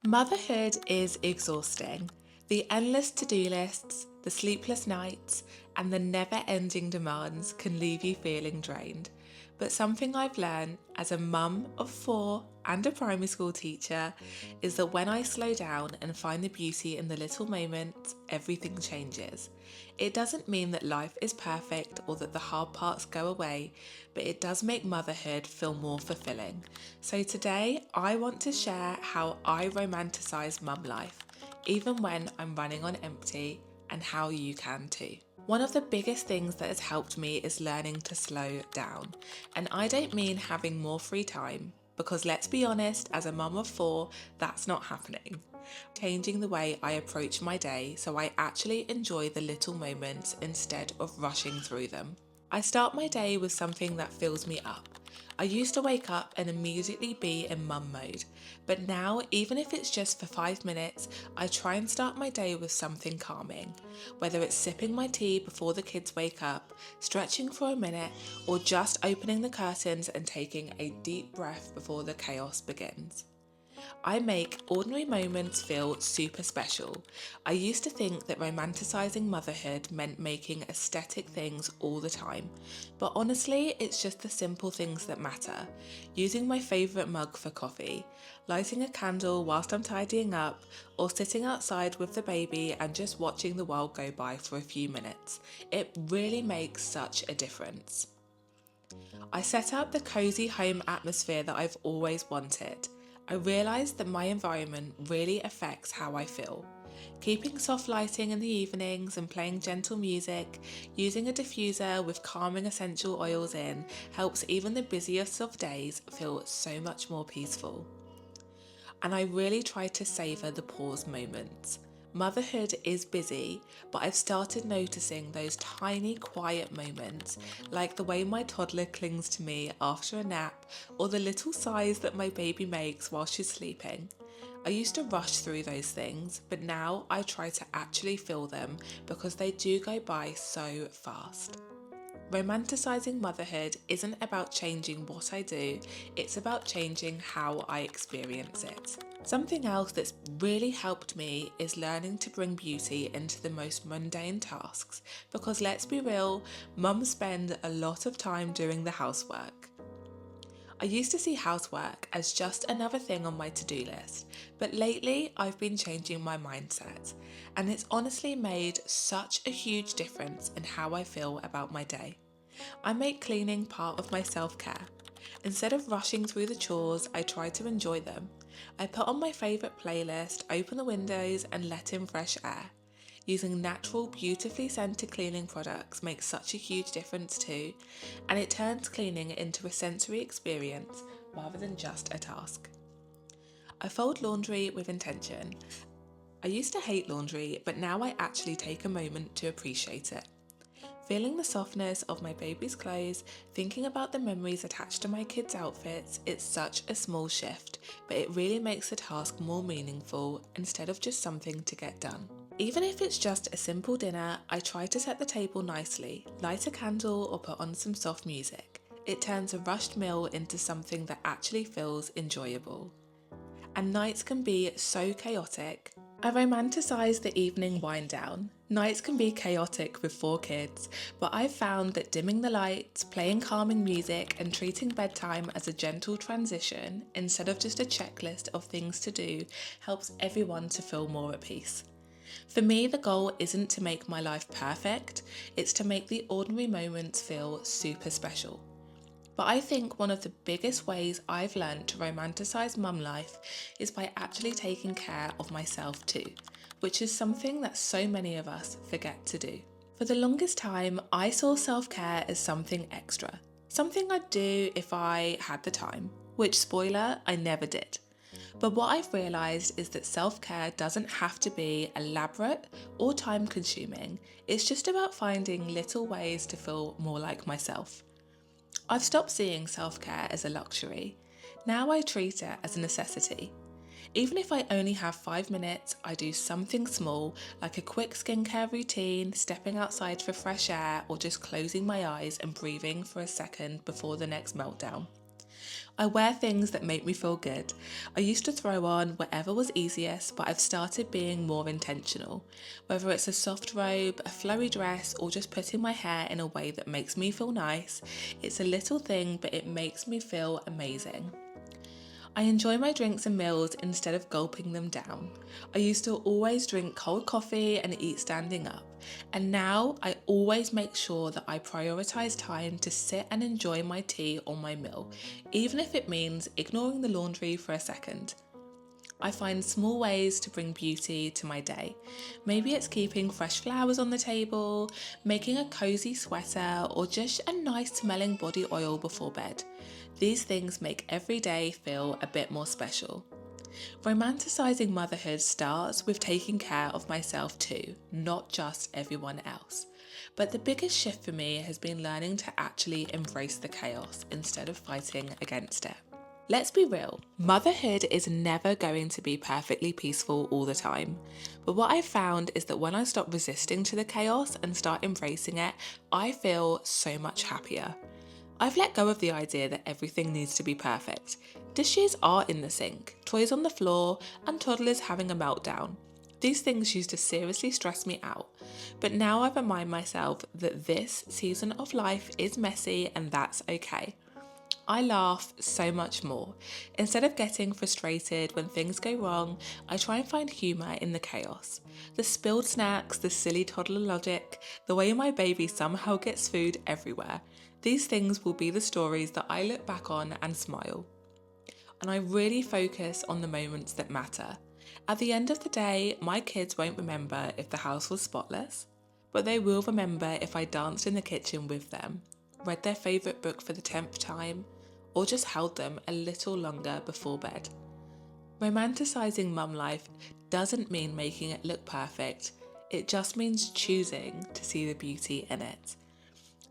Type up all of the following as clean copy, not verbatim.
Motherhood is exhausting. The endless to-do lists, the sleepless nights, and the never-ending demands can leave you feeling drained. But something I've learned as a mum of 4 and a primary school teacher is that when I slow down and find the beauty in the little moments, everything changes. It doesn't mean that life is perfect or that the hard parts go away, but it does make motherhood feel more fulfilling. So today, I want to share how I romanticize mum life, even when I'm running on empty, and how you can too. One of the biggest things that has helped me is learning to slow down. And I don't mean having more free time, because let's be honest, as a mum of 4, that's not happening. Changing the way I approach my day so I actually enjoy the little moments instead of rushing through them. I start my day with something that fills me up. I used to wake up and immediately be in mum mode, but now, even if it's just for 5 minutes, I try and start my day with something calming. Whether it's sipping my tea before the kids wake up, stretching for a minute, or just opening the curtains and taking a deep breath before the chaos begins. I make ordinary moments feel super special. I used to think that romanticizing motherhood meant making aesthetic things all the time, but honestly, it's just the simple things that matter. Using my favourite mug for coffee, lighting a candle whilst I'm tidying up, or sitting outside with the baby and just watching the world go by for a few minutes. It really makes such a difference. I set up the cozy home atmosphere that I've always wanted. I realised that my environment really affects how I feel. Keeping soft lighting in the evenings and playing gentle music, using a diffuser with calming essential oils in, helps even the busiest of days feel so much more peaceful. And I really try to savour the pause moments. Motherhood is busy, but I've started noticing those tiny quiet moments, like the way my toddler clings to me after a nap, or the little sighs that my baby makes while she's sleeping. I used to rush through those things, but now I try to actually feel them because they do go by so fast. Romanticizing motherhood isn't about changing what I do, it's about changing how I experience it. Something else that's really helped me is learning to bring beauty into the most mundane tasks, because let's be real, mums spend a lot of time doing the housework. I used to see housework as just another thing on my to-do list, but lately I've been changing my mindset, and it's honestly made such a huge difference in how I feel about my day. I make cleaning part of my self-care. Instead of rushing through the chores, I try to enjoy them. I put on my favourite playlist, open the windows and let in fresh air. Using natural, beautifully scented cleaning products makes such a huge difference too, and it turns cleaning into a sensory experience rather than just a task. I fold laundry with intention. I used to hate laundry, but now I actually take a moment to appreciate it. Feeling the softness of my baby's clothes, thinking about the memories attached to my kids' outfits, it's such a small shift, but it really makes the task more meaningful instead of just something to get done. Even if it's just a simple dinner, I try to set the table nicely, light a candle or put on some soft music. It turns a rushed meal into something that actually feels enjoyable. And nights can be so chaotic. I romanticize the evening wind down. Nights can be chaotic with 4 kids, but I've found that dimming the lights, playing calming music, and treating bedtime as a gentle transition instead of just a checklist of things to do helps everyone to feel more at peace. For me, the goal isn't to make my life perfect, it's to make the ordinary moments feel super special. But I think one of the biggest ways I've learned to romanticize mum life is by actually taking care of myself too, which is something that so many of us forget to do. For the longest time, I saw self-care as something extra, something I'd do if I had the time, which, spoiler, I never did. But what I've realised is that self-care doesn't have to be elaborate or time-consuming, it's just about finding little ways to feel more like myself. I've stopped seeing self-care as a luxury. Now I treat it as a necessity. Even if I only have 5 minutes, I do something small, like a quick skincare routine, stepping outside for fresh air, or just closing my eyes and breathing for a second before the next meltdown. I wear things that make me feel good. I used to throw on whatever was easiest, but I've started being more intentional. Whether it's a soft robe, a flowy dress, or just putting my hair in a way that makes me feel nice, it's a little thing, but it makes me feel amazing. I enjoy my drinks and meals instead of gulping them down. I used to always drink cold coffee and eat standing up, and now I always make sure that I prioritise time to sit and enjoy my tea or my meal, even if it means ignoring the laundry for a second. I find small ways to bring beauty to my day. Maybe it's keeping fresh flowers on the table, making a cozy sweater, or just a nice smelling body oil before bed. These things make every day feel a bit more special. Romanticizing motherhood starts with taking care of myself too, not just everyone else. But the biggest shift for me has been learning to actually embrace the chaos instead of fighting against it. Let's be real, motherhood is never going to be perfectly peaceful all the time. But what I've found is that when I stop resisting to the chaos and start embracing it, I feel so much happier. I've let go of the idea that everything needs to be perfect. Dishes are in the sink, toys on the floor, and toddlers having a meltdown. These things used to seriously stress me out. But now I remind myself that this season of life is messy and that's okay. I laugh so much more. Instead of getting frustrated when things go wrong, I try and find humour in the chaos. The spilled snacks, the silly toddler logic, the way my baby somehow gets food everywhere. These things will be the stories that I look back on and smile. And I really focus on the moments that matter. At the end of the day, my kids won't remember if the house was spotless, but they will remember if I danced in the kitchen with them, read their favourite book for the 10th time, or just held them a little longer before bed. Romanticising mum life doesn't mean making it look perfect, it just means choosing to see the beauty in it.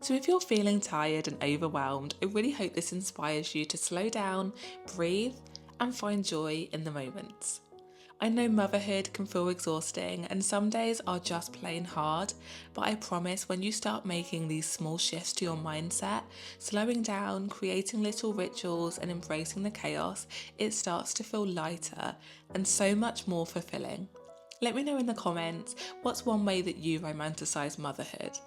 So if you're feeling tired and overwhelmed, I really hope this inspires you to slow down, breathe, and find joy in the moments. I know motherhood can feel exhausting and some days are just plain hard, but I promise when you start making these small shifts to your mindset, slowing down, creating little rituals and embracing the chaos, it starts to feel lighter and so much more fulfilling. Let me know in the comments what's one way that you romanticize motherhood.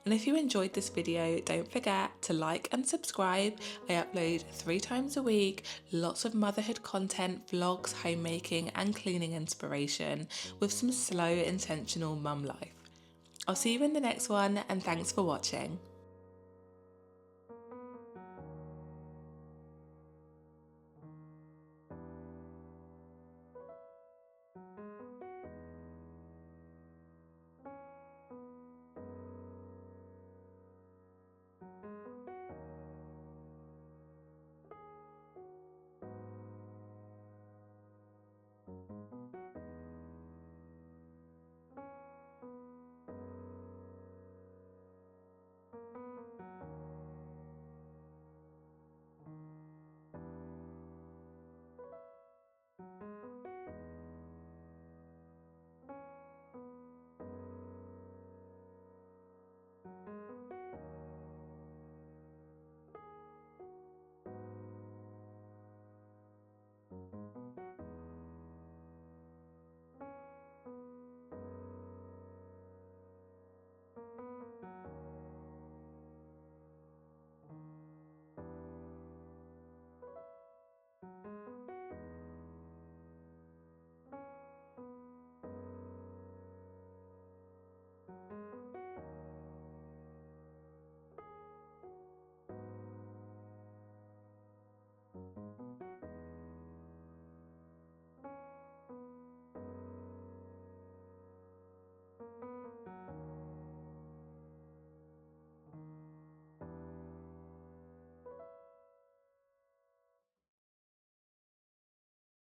And if you enjoyed this video, don't forget to like and subscribe. I upload 3 times a week, lots of motherhood content, vlogs, homemaking and cleaning inspiration with some slow, intentional mum life. I'll see you in the next one and thanks for watching.